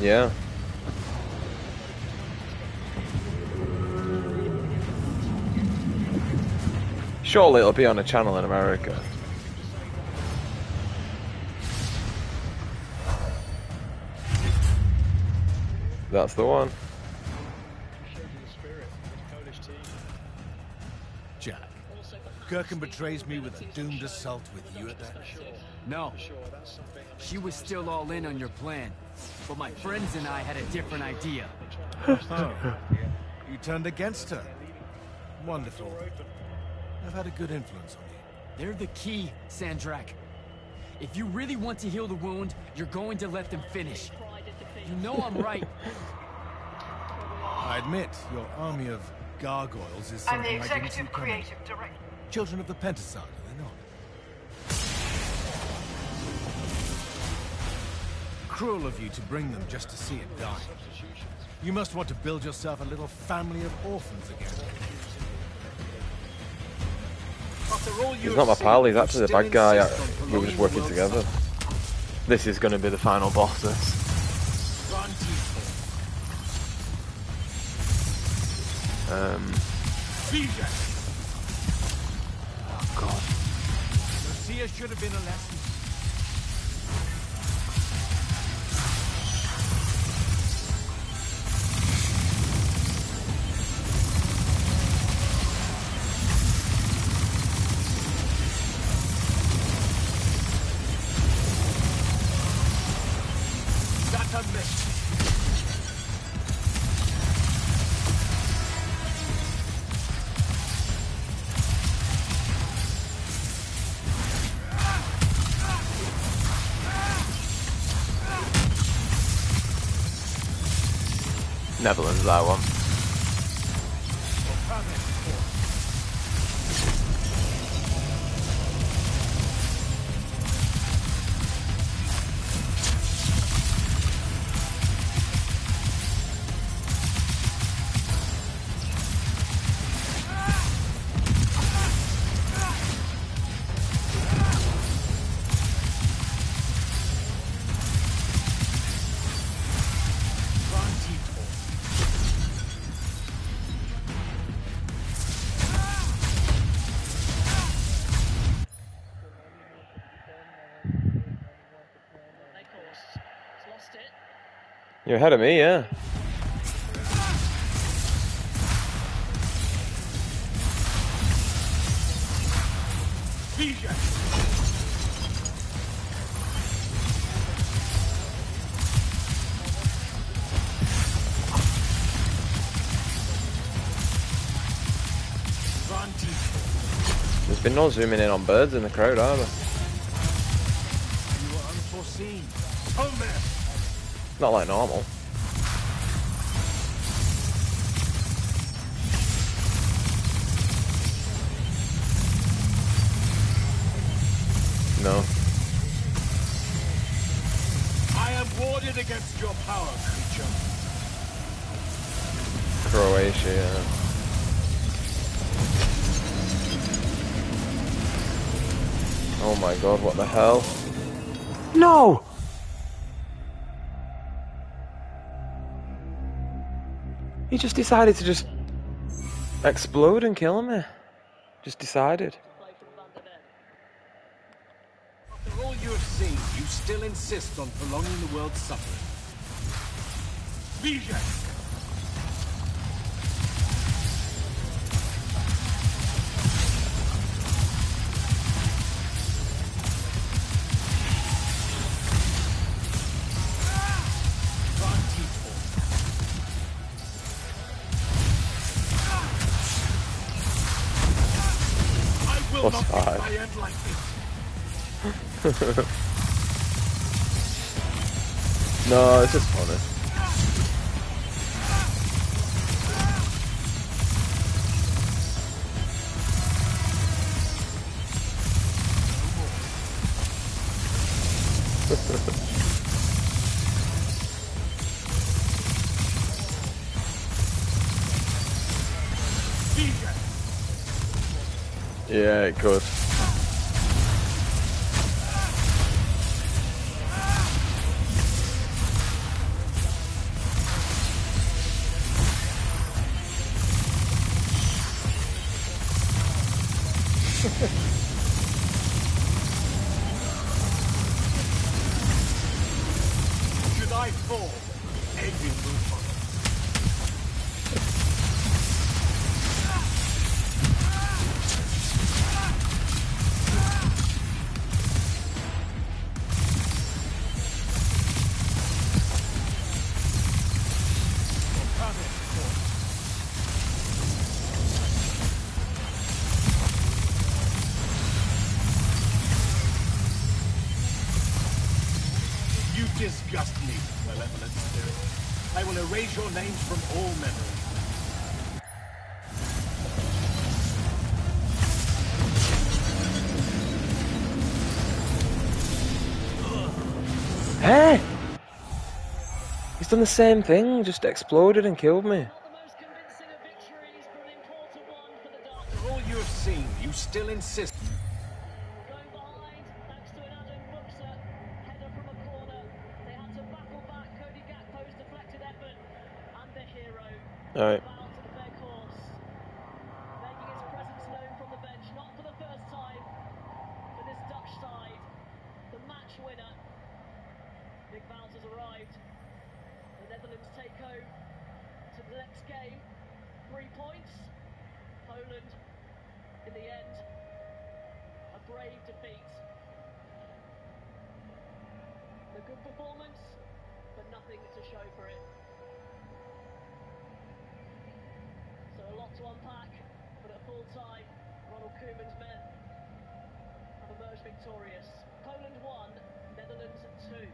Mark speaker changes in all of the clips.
Speaker 1: Yeah. Surely it'll be on a channel in America. That's the one.
Speaker 2: Jack, Kirkham betrays me with a doomed assault with you at that.
Speaker 3: No. She was still all in on your plan. But my friends and I had a different idea.
Speaker 2: Oh. You turned against her. Wonderful. I've had a good influence on you.
Speaker 3: They're the key, Sandrakk. If you really want to heal the wound, you're going to let them finish. You know I'm right.
Speaker 2: I admit, your army of gargoyles is
Speaker 4: I'm the
Speaker 2: something I didn't see
Speaker 4: executive
Speaker 2: coming.
Speaker 4: creative director.
Speaker 2: Children of the Pentaside, are they not? Cruel of you to bring them just to see it die. You must want to build yourself a little family of orphans again.
Speaker 1: He's not my pal, he's actually the bad guy. We were just working together. This is going to be the final boss, this. Oh god.
Speaker 2: Lucia should have been a lesson.
Speaker 1: Netherlands, that one. You're ahead of me, yeah. There's been no zooming in on birds in the crowd either.
Speaker 2: You were unforeseen. Home there.
Speaker 1: Not like normal. No.
Speaker 2: I am warded against your power, creature.
Speaker 1: Croatia, yeah. Oh my god, what the hell? No! He just decided to just explode and kill me. Just decided.
Speaker 2: After all you have seen, you still insist on prolonging the world's suffering. Vijay!
Speaker 1: Plus 5. No, it's just funny. Yeah, it could.
Speaker 2: I fall, Aveum will follow. You disgust me, malevolent spirit. I will erase your names from all memory.
Speaker 1: Hey! He's done the same thing, just exploded and killed me.
Speaker 2: For all you have seen, you still insist.
Speaker 4: Going behind, thanks to an Adam Buxer, header from a corner. They had to battle back Cody Gakpo's deflected effort, and the hero
Speaker 1: Alright.
Speaker 4: bound to the their course. Making his presence known from the bench, not for the first time, for this Dutch side. The match winner. Big Bounce has arrived. The Netherlands take home to the next game. 3 points. Poland, in the end, a brave defeat. A good performance, but nothing to show for it. So a lot to unpack, but at full time, Ronald Koeman's men have emerged victorious. Poland 1, Netherlands 2.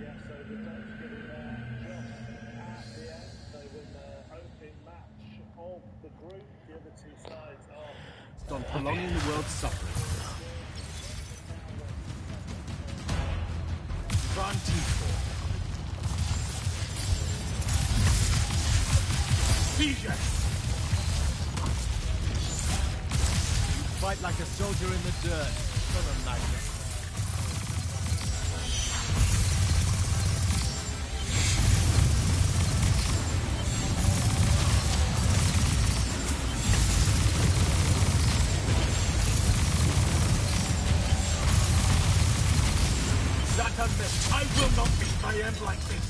Speaker 5: Yeah, so the Dutch get in there just at the end. They win their opening match of the group. The other two sides are
Speaker 2: On prolonging the world's suffering. Van Tiefel. Bijak. You fight like a soldier in the dirt. Son of Magnus. I will not beat my end like this.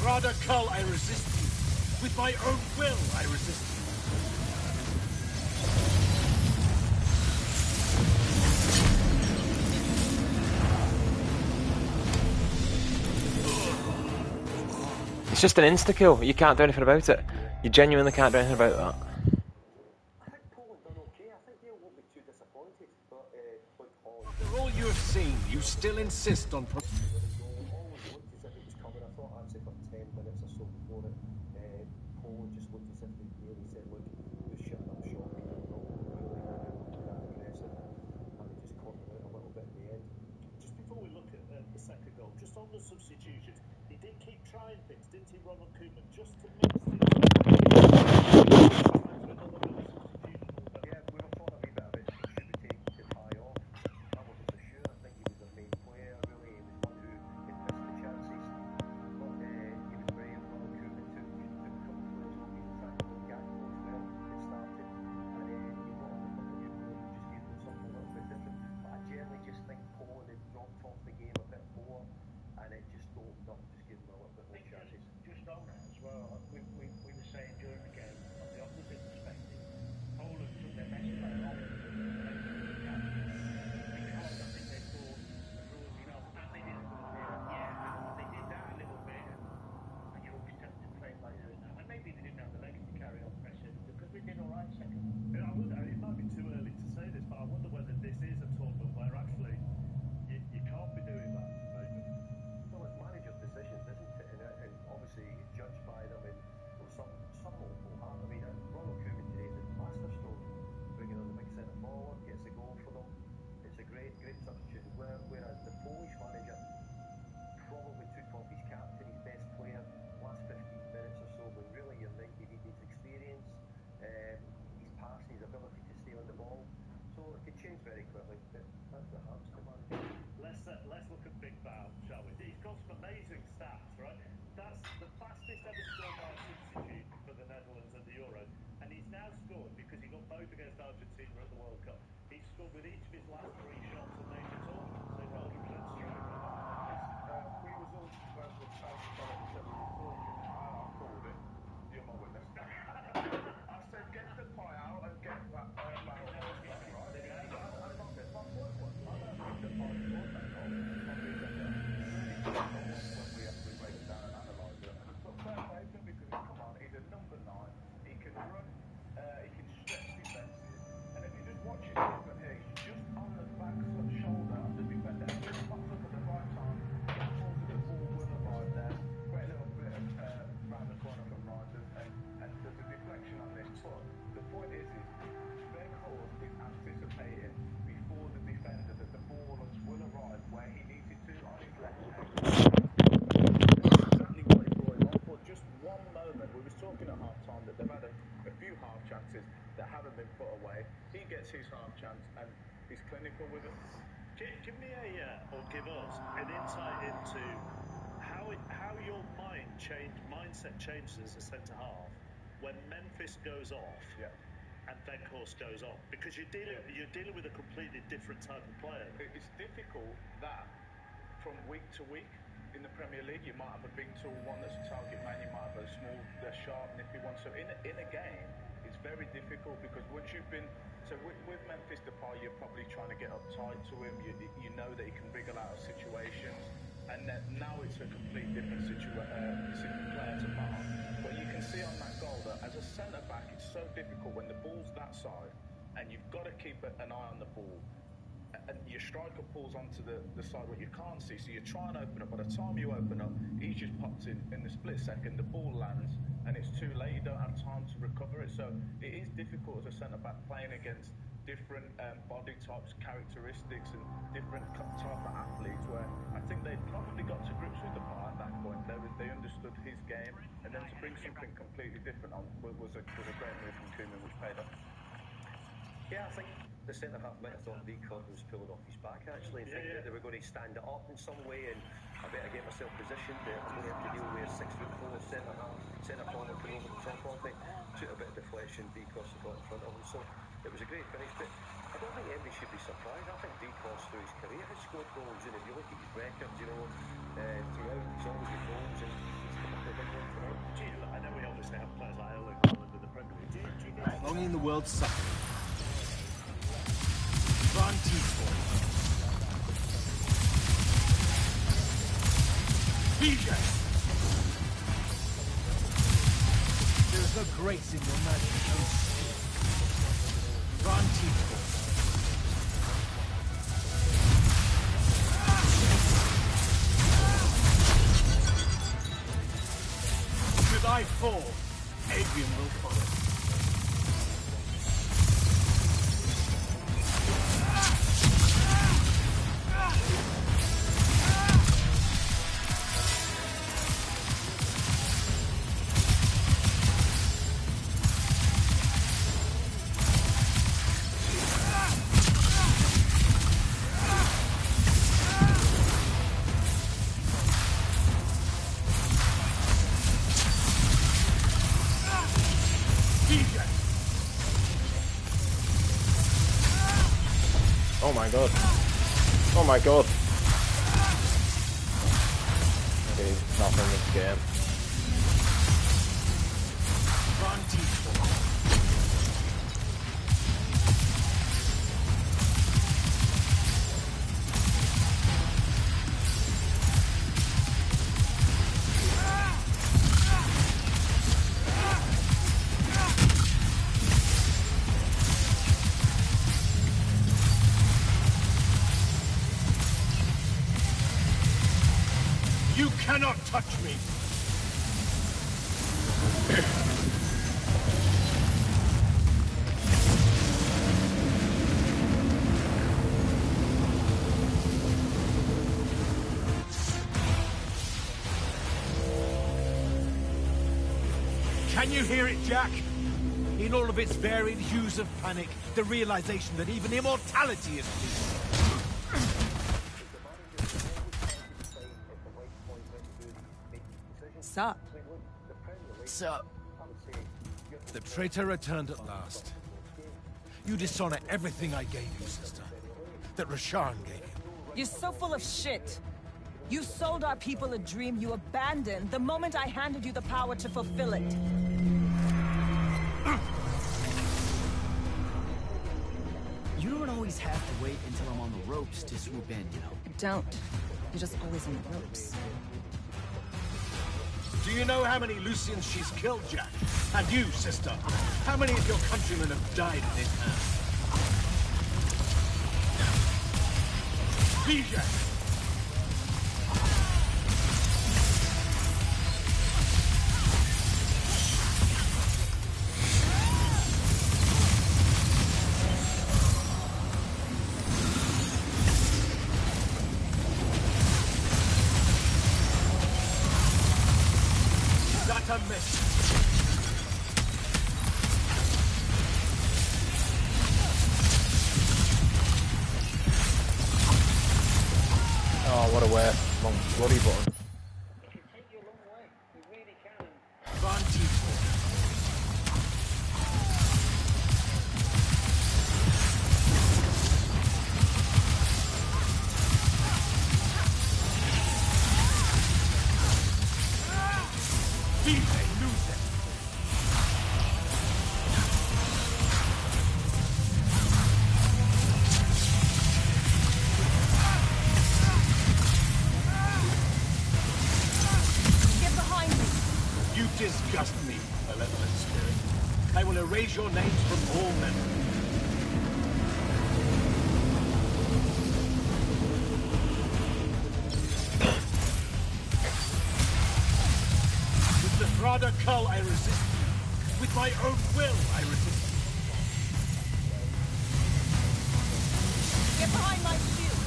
Speaker 2: Rada Kull, I resist you. With my own will, I resist you.
Speaker 1: It's just an insta-kill. You can't do anything about it. You genuinely can't do anything about that.
Speaker 5: I think Poland done okay. I think they won't be too disappointed. But
Speaker 2: after all you have seen, you still insist on.
Speaker 5: always looked as if it was coming. I thought actually for 10 minutes or so before it, Poland just looked as if they really said, look, we're shutting up shop here. We're not really that aggressive, and they just caught them out a little bit in the end. Just before we look at the second goal, just on the substitutions, he did keep trying things, didn't he, Ronald Koeman, just to mix things up. Yeah, we were thought a wee bit of it should be taken to
Speaker 6: foot away. He gets his half chance and he's clinical with it.
Speaker 7: Give me or give us an insight into how your mindset changes as a centre half when Memphis goes off and Weghorst goes on, because you're dealing with a completely different type of player.
Speaker 6: It's difficult that from week to week in the Premier League you might have a big tall one that's a target man, you might have a small, sharp, nippy one. So in a game it's very difficult because once you've been with Memphis Depay, you're probably trying to get up tight to him. You know that he can wriggle out of situations, and now it's a complete different player to mark. But you can see on that goal that as a centre back, it's so difficult when the ball's that side, and you've got to keep an eye on the ball. And your striker pulls onto the side where you can't see, so you try and open up. By the time you open up, he's just popped in the split second, the ball lands, and it's too late. You don't have time to recover it. So it is difficult as a centre-back playing against different body types, characteristics, and different type of athletes, where I think they probably got to grips with the part at that point. They understood his game, and then to bring something completely different on was a great move from Koeman, which paid off.
Speaker 5: Yeah, I think the centre-half might have thought Weghorst was pulling off his back, actually, and thinking that they were going to stand it up in some way, and I better get myself positioned. I'm going to have to deal with a 6'4" centre-forward coming over the top of me. Took a bit of deflection, Weghorst got in front of him, so it was a great finish. But I don't think anybody should be surprised. I think Weghorst through his career has scored goals, and if you look at his records, throughout, he's always got goals, and he's come up with a big one tonight.
Speaker 7: I know we obviously have players like Erling Haaland in the Premier League. Do you think
Speaker 2: longing the world suffering? Van Tiefel. PJ! There is no grace in your magic, no skill. Van Tiefel. Should I fall, Aveum will follow.
Speaker 1: Oh my god. Oh my god. Okay, nothing in this game.
Speaker 2: You cannot touch me! Can you hear it, Jack? In all of its varied hues of panic, the realization that even immortality is peace.
Speaker 8: Sup?
Speaker 2: Sup? The traitor returned at last. You dishonor everything I gave you, sister. That Rasharn gave you.
Speaker 8: You're so full of shit. You sold our people a dream you abandoned the moment I handed you the power to fulfill it.
Speaker 3: You don't always have to wait until I'm on the ropes to swoop in, you know.
Speaker 8: Don't. You're just always on the ropes.
Speaker 2: Do you know how many Lucians she's killed, Jack? And you, sister? How many of your countrymen have died in his hands? PJ!
Speaker 1: Oh, what a waste. Long bloody button.
Speaker 4: It can take you a long way. It really can.
Speaker 8: Get behind me.
Speaker 2: You disgust me, malevolent spirit. I will erase your names from all memory. With the Thrada Cull, I resist you. With my own will, I resist you.
Speaker 8: Get behind my shield.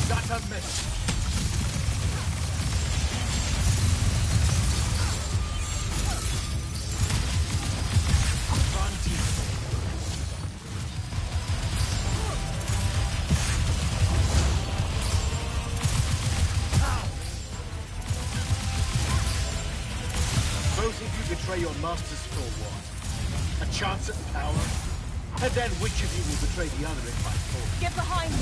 Speaker 2: That's a mess. Both of you betray your masters for what? A chance at power? And then which of you will betray the other if I fall?
Speaker 8: Get behind me.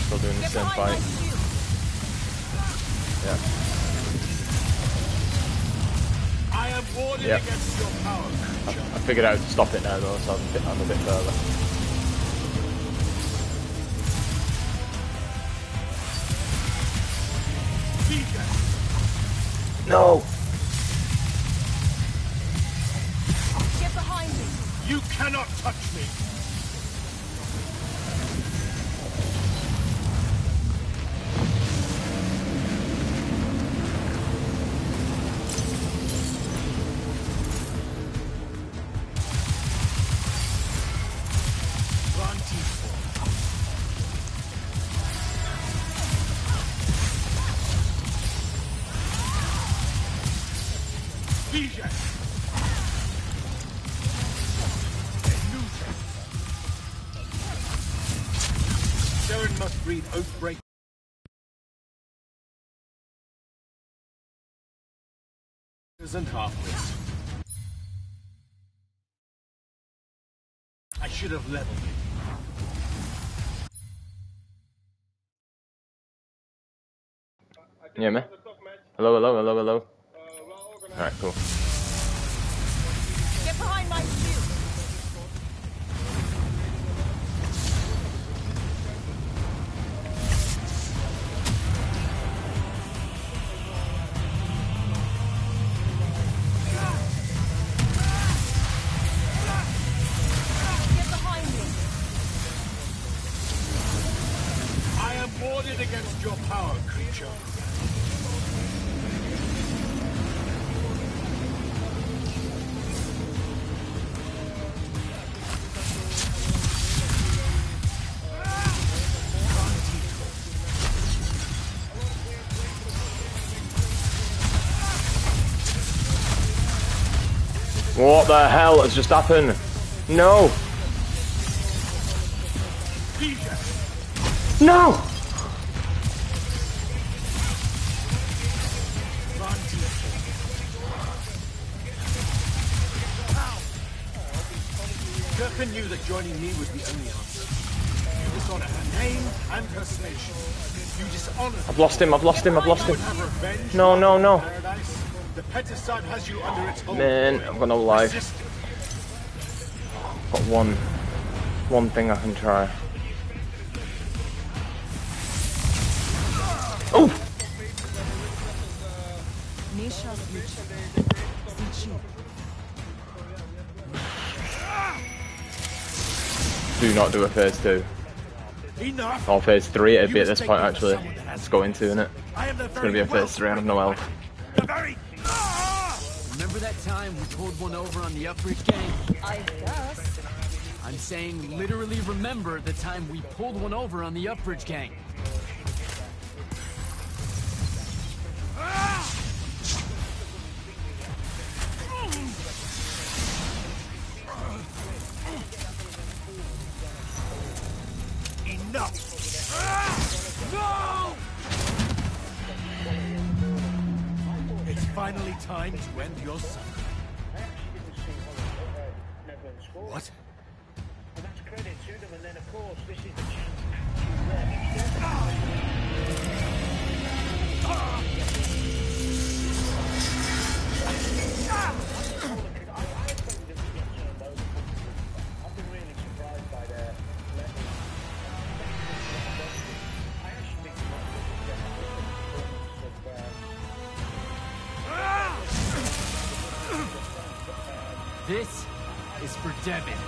Speaker 1: Still doing the
Speaker 8: Get
Speaker 1: same
Speaker 8: behind my
Speaker 1: fight.
Speaker 8: shield.
Speaker 1: Yeah.
Speaker 2: I am warded
Speaker 1: Yep.
Speaker 2: against your power, creature.
Speaker 1: I figured out to stop it now though, so I'm a bit further. No!
Speaker 8: Get behind me.
Speaker 2: You cannot touch me. Saren must breed oathbreak. And halfwits. I should have leveled it.
Speaker 1: You hear me? Hello, hello, hello, hello. Alright, cool.
Speaker 8: Get behind my shield. Get behind me.
Speaker 2: I am warded against your power, creature.
Speaker 1: What the hell has just happened? No! No!
Speaker 2: Kirka knew that joining me was the only answer. You dishonor her name and her station. You dishonor.
Speaker 1: I've lost him, I've lost him, I've lost him.
Speaker 2: Have revenge.
Speaker 1: No, no, no.
Speaker 2: Paradise. The Petasad has you under its hold.
Speaker 1: Man, I've got no life.
Speaker 2: Resist.
Speaker 1: Got one thing I can try. Oh! Do not do a phase 2. Or phase 3 it'd be at this point actually. Let's go into, innit? It's gonna be a phase 3 and I have no health.
Speaker 3: Remember that time we pulled one over on the Upbridge gang?
Speaker 8: I guess.
Speaker 3: I'm saying literally remember the time we pulled one over on the Upbridge gang.
Speaker 2: Enough!
Speaker 3: No!
Speaker 2: It's finally time to end your suffering. What?
Speaker 7: And that's credit to them, and then of course this is the chance I've been really surprised by their I actually think
Speaker 3: This is for Devin.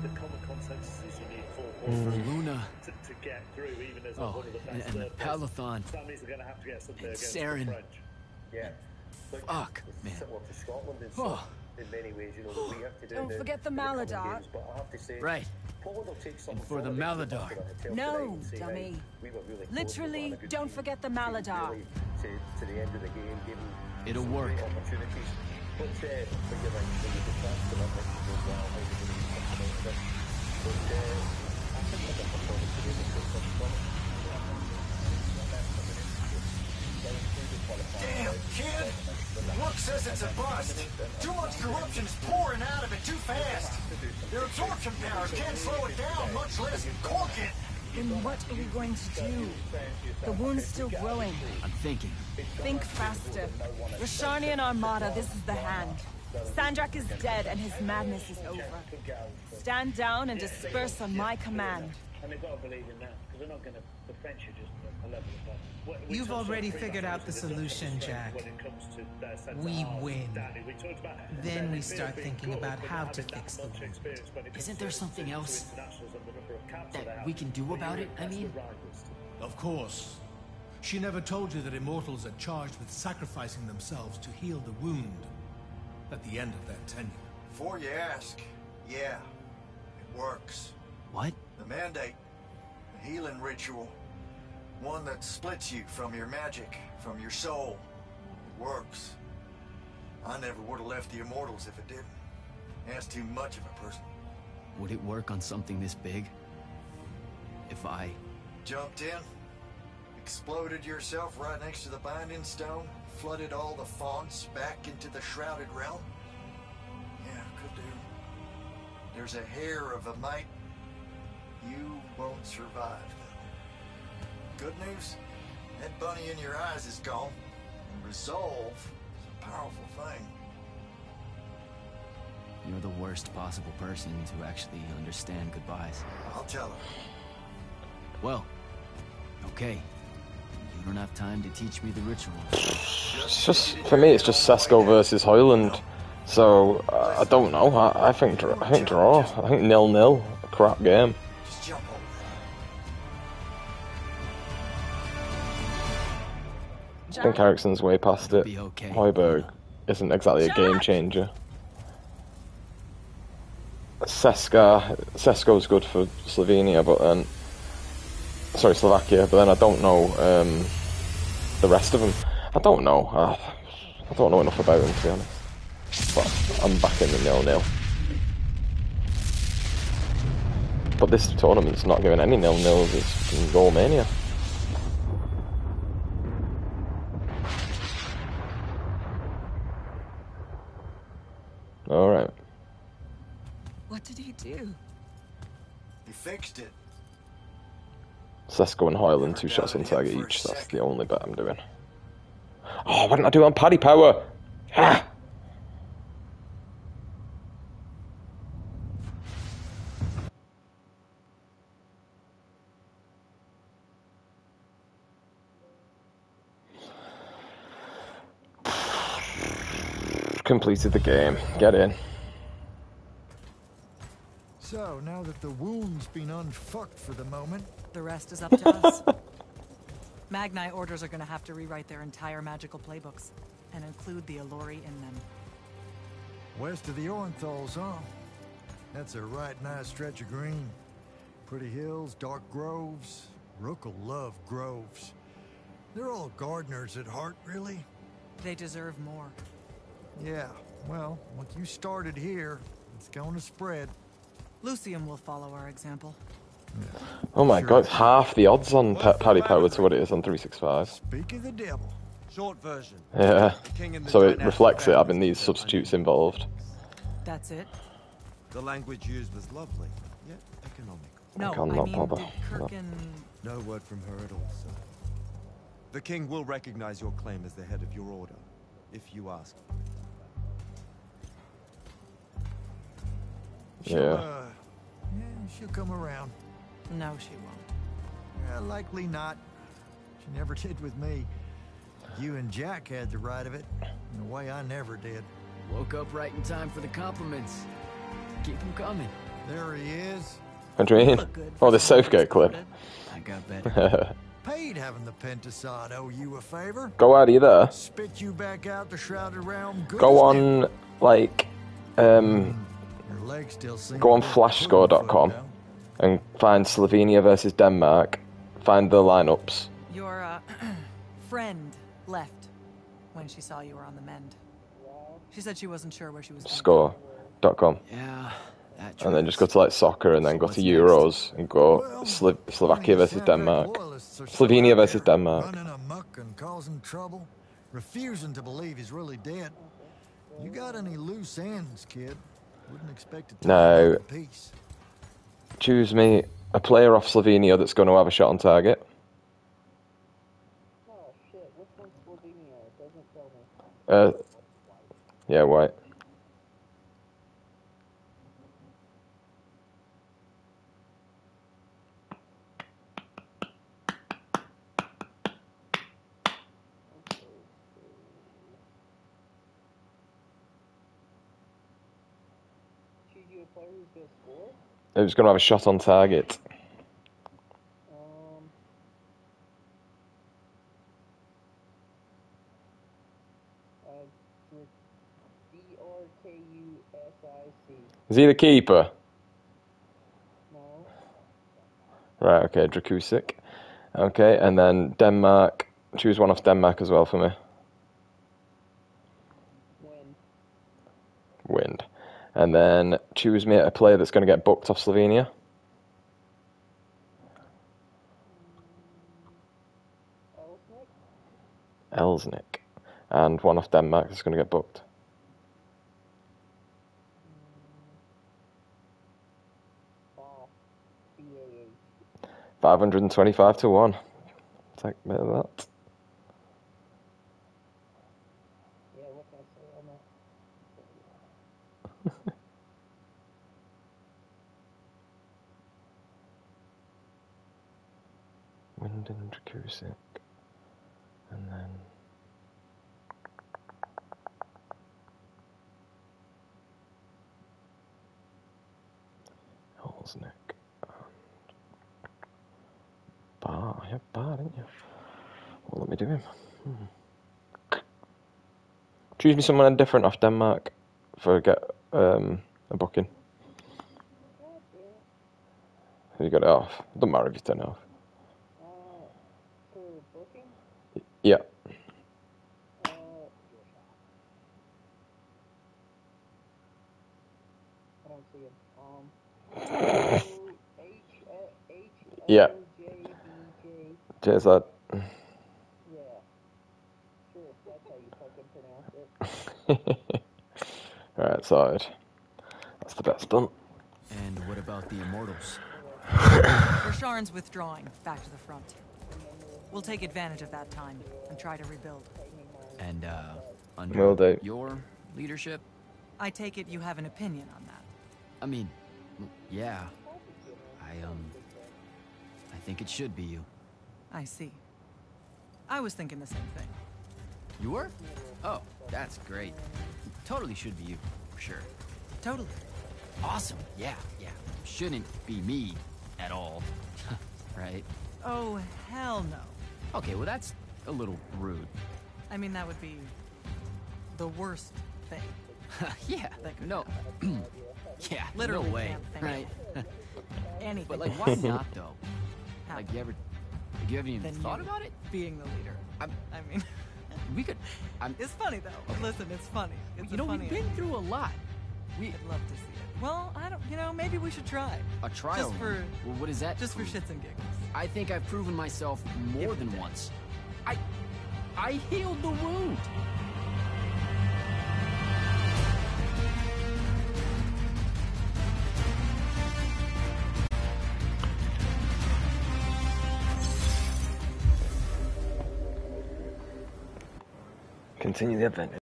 Speaker 7: the common consensus is you need 4
Speaker 3: For Luna.
Speaker 7: to get through, even as
Speaker 3: Oh,
Speaker 7: one of the
Speaker 3: and
Speaker 7: best
Speaker 3: the Palathon.
Speaker 7: Sammy's are going to have to get something against the
Speaker 3: Saren.
Speaker 7: French.
Speaker 5: Yeah. Look,
Speaker 3: Fuck,
Speaker 5: it's
Speaker 3: man.
Speaker 5: similar to Scotland in,
Speaker 3: Oh.
Speaker 5: in many ways, you know, that we have to do.
Speaker 8: Don't
Speaker 5: in
Speaker 8: forget the
Speaker 5: in coming
Speaker 8: Maladar.
Speaker 5: games, but I have to say,
Speaker 3: Right.
Speaker 5: Poland will take something
Speaker 3: And for the
Speaker 5: from it.
Speaker 3: Maladar.
Speaker 8: No, dummy.
Speaker 5: We were really close,
Speaker 8: Literally,
Speaker 5: we were on a good
Speaker 8: don't
Speaker 5: team.
Speaker 8: forget the
Speaker 5: Came
Speaker 8: Maladar.
Speaker 5: really to the end of the game, giving
Speaker 3: It'll
Speaker 5: some
Speaker 3: work.
Speaker 5: great opportunities. But you're right, when you get back to that, like, you go, well, how are we going to do something out of this? But I think with the performance today, they took some from it.
Speaker 9: Damn, kid! Look says it's a bust. Too much corruption's pouring out of it too fast. Their absorption powers can't slow it down, much less cork it.
Speaker 8: Then what are we going to do? The wound's still growing.
Speaker 3: I'm thinking.
Speaker 8: Think faster. Rashanian Armada, this is the hand. Sandrakk is dead and his madness is over. Stand down and disperse on my command.
Speaker 7: And they've got to believe in that, because they're not going to, the French are just a level above.
Speaker 10: You've already figured out the solution, Jack. We win. Then we start thinking about how to fix the wound.
Speaker 3: Isn't there something else that we can do about it? I mean,
Speaker 2: Of course. She never told you that Immortals are charged with sacrificing themselves to heal the wound at the end of their tenure.
Speaker 9: Before you ask, yeah, it works.
Speaker 3: what?
Speaker 9: The mandate, a healing ritual, one that splits you from your magic, from your soul. It works. I never would have left the Immortals if it didn't. That's too much of a person.
Speaker 3: Would it work on something this big? If I...
Speaker 9: Jumped in, exploded yourself right next to the binding stone, flooded all the fonts back into the shrouded realm? Yeah, could do. There's a hair of a mite. You won't survive, though. Good news? That bunny in your eyes is gone. And resolve is a powerful thing.
Speaker 3: You're the worst possible person to actually understand goodbyes.
Speaker 9: I'll tell her.
Speaker 3: Well, okay. You don't have time to teach me the ritual.
Speaker 1: It's just, for me, it's just Sesko versus Hoyland. So, I don't know. I think draw. I think 0-0. A crap game.
Speaker 9: Just jump over
Speaker 1: I think Ericsson's way past it.
Speaker 3: Be okay.
Speaker 1: Højbjerg isn't exactly a game changer. Sesko's good for Slovenia, but then... Sorry, Slovakia, but then I don't know the rest of them. I don't know. I don't know enough about them, to be honest. But I'm back in the 0-0. But this tournament's not giving any 0-0s. It's in Romania. Alright.
Speaker 8: What did he do?
Speaker 9: He fixed it.
Speaker 1: Sesko and Hoyland, 2 shots on target each. That's the only bet I'm doing. Oh, why didn't I do it on Paddy Power? Ah! completed the game. Get in.
Speaker 9: So, now that the wound's been unfucked for the moment,
Speaker 8: The rest is up to us. Magni orders are gonna have to rewrite their entire magical playbooks and include the Alluri in them.
Speaker 9: west of the Orenthals, huh? That's a right nice stretch of green. Pretty hills, dark groves. Rook'll love groves. They're all gardeners at heart, really.
Speaker 8: They deserve more.
Speaker 9: Yeah, well, once you started here, it's gonna spread.
Speaker 8: Lucium will follow our example.
Speaker 1: Oh my god, it's half the odds on Paddy Power to what it is on 365.
Speaker 9: Speak of the devil.
Speaker 11: Short version.
Speaker 1: Yeah, so it reflects it having these substitutes involved.
Speaker 8: That's it?
Speaker 11: The language used was lovely, yet economical.
Speaker 8: No,
Speaker 1: I
Speaker 8: mean,
Speaker 1: bother.
Speaker 8: did Kirkin...
Speaker 11: No word from her at all, sir. The king will recognize your claim as the head of your order, if you ask.
Speaker 1: Yeah.
Speaker 9: She'll come around.
Speaker 8: No, she won't.
Speaker 9: Yeah, likely not. She never did with me. You and Jack had the right of it, in a way I never did.
Speaker 3: Woke up right in time for the compliments. Keep them coming.
Speaker 9: There he is.
Speaker 1: What do you mean? Oh, the Southgate clip.
Speaker 3: I got better.
Speaker 9: Paid having the Pentasod owe you a favor.
Speaker 1: Go out either.
Speaker 9: Spit you back out the Shrouded Realm. Good
Speaker 1: Go
Speaker 9: as new.
Speaker 1: on, like,
Speaker 9: Your leg still seems
Speaker 1: go on
Speaker 9: a bit
Speaker 1: flashscore.com
Speaker 9: photo.
Speaker 1: and find Slovenia versus Denmark. Find the lineups.
Speaker 8: Your, friend left when she saw you were on the mend. She said she wasn't sure where she was going.
Speaker 1: Score.com.
Speaker 3: Yeah, that
Speaker 1: And then just go to like soccer and then go to Euros and go Slovakia versus Denmark. Slovenia versus Denmark.
Speaker 9: Running amok and causing trouble, refusing to believe he's really dead. You got any loose ends, kid? Wouldn't expect it to
Speaker 1: No.
Speaker 9: be in peace.
Speaker 1: Choose me a player off Slovenia that's going to have a shot on target.
Speaker 4: Oh shit, which one's Slovenia? It doesn't tell me.
Speaker 1: Yeah, white.
Speaker 4: Choose you a player who's gonna score?
Speaker 1: It was going to have a shot on target.
Speaker 4: D-R-K-U-S-I-C.
Speaker 1: Is he the keeper?
Speaker 4: No.
Speaker 1: Right, okay, Drakusik. Okay, and then Denmark. Choose one off Denmark as well for me. Wind. And then choose me a player that's going to get booked off Slovenia. Elsnik. And one off Denmark that's going to get booked.
Speaker 4: B-A-H.
Speaker 1: 525 to 1. Take a bit of that.
Speaker 4: Yeah, what can I say on that?
Speaker 1: Wind and Drakusik. And then... Elsnik. Bar. You have Bar, didn't you? Well, let me do him. Choose me someone different off Denmark for a booking. Have you got it off? Doesn't matter if you turn it off.
Speaker 4: For booking?
Speaker 1: Yeah.
Speaker 4: I don't see it.
Speaker 1: Yeah.
Speaker 4: H-L-J-B-J.
Speaker 1: Cheers, lad.
Speaker 4: Yeah. Sure, that's how you fucking pronounce it.
Speaker 1: Alright, sorted. That's the best done.
Speaker 3: And what about the Immortals?
Speaker 8: Rasharn's withdrawing, back to the front. We'll take advantage of that time and try to rebuild.
Speaker 3: And,
Speaker 1: Will
Speaker 3: under
Speaker 1: do.
Speaker 3: your leadership?
Speaker 8: I take it you have an opinion on that.
Speaker 3: I mean, yeah. I think it should be you.
Speaker 8: I see. I was thinking the same thing.
Speaker 3: You were? Oh, that's great. Totally should be you, for sure.
Speaker 10: Totally.
Speaker 3: Awesome. Yeah. Shouldn't be me at all. Right?
Speaker 10: Oh, hell no.
Speaker 3: Okay, well that's a little rude.
Speaker 10: I mean, that would be the worst thing.
Speaker 3: Yeah. No. Yeah.
Speaker 10: Literally
Speaker 3: No way.
Speaker 10: can't think
Speaker 3: Right?
Speaker 10: Anything.
Speaker 3: But like, why not though?
Speaker 10: How?
Speaker 3: Like, you haven't even
Speaker 10: Than
Speaker 3: thought
Speaker 10: you
Speaker 3: about it?
Speaker 10: Being the leader. I mean,
Speaker 3: We could.
Speaker 10: it's funny though.
Speaker 3: Okay.
Speaker 10: Listen, it's funny. It's
Speaker 3: You know, we've been through a lot.
Speaker 10: I'd love to see it. Well, I don't. You know, maybe we should try.
Speaker 3: A trial.
Speaker 10: Just for.
Speaker 3: Well, what is that?
Speaker 10: Just for
Speaker 3: prove?
Speaker 10: shits and giggles.
Speaker 3: I think I've proven myself more
Speaker 10: If
Speaker 3: than
Speaker 10: you
Speaker 3: once. I healed the wound.
Speaker 1: Continue the adventure.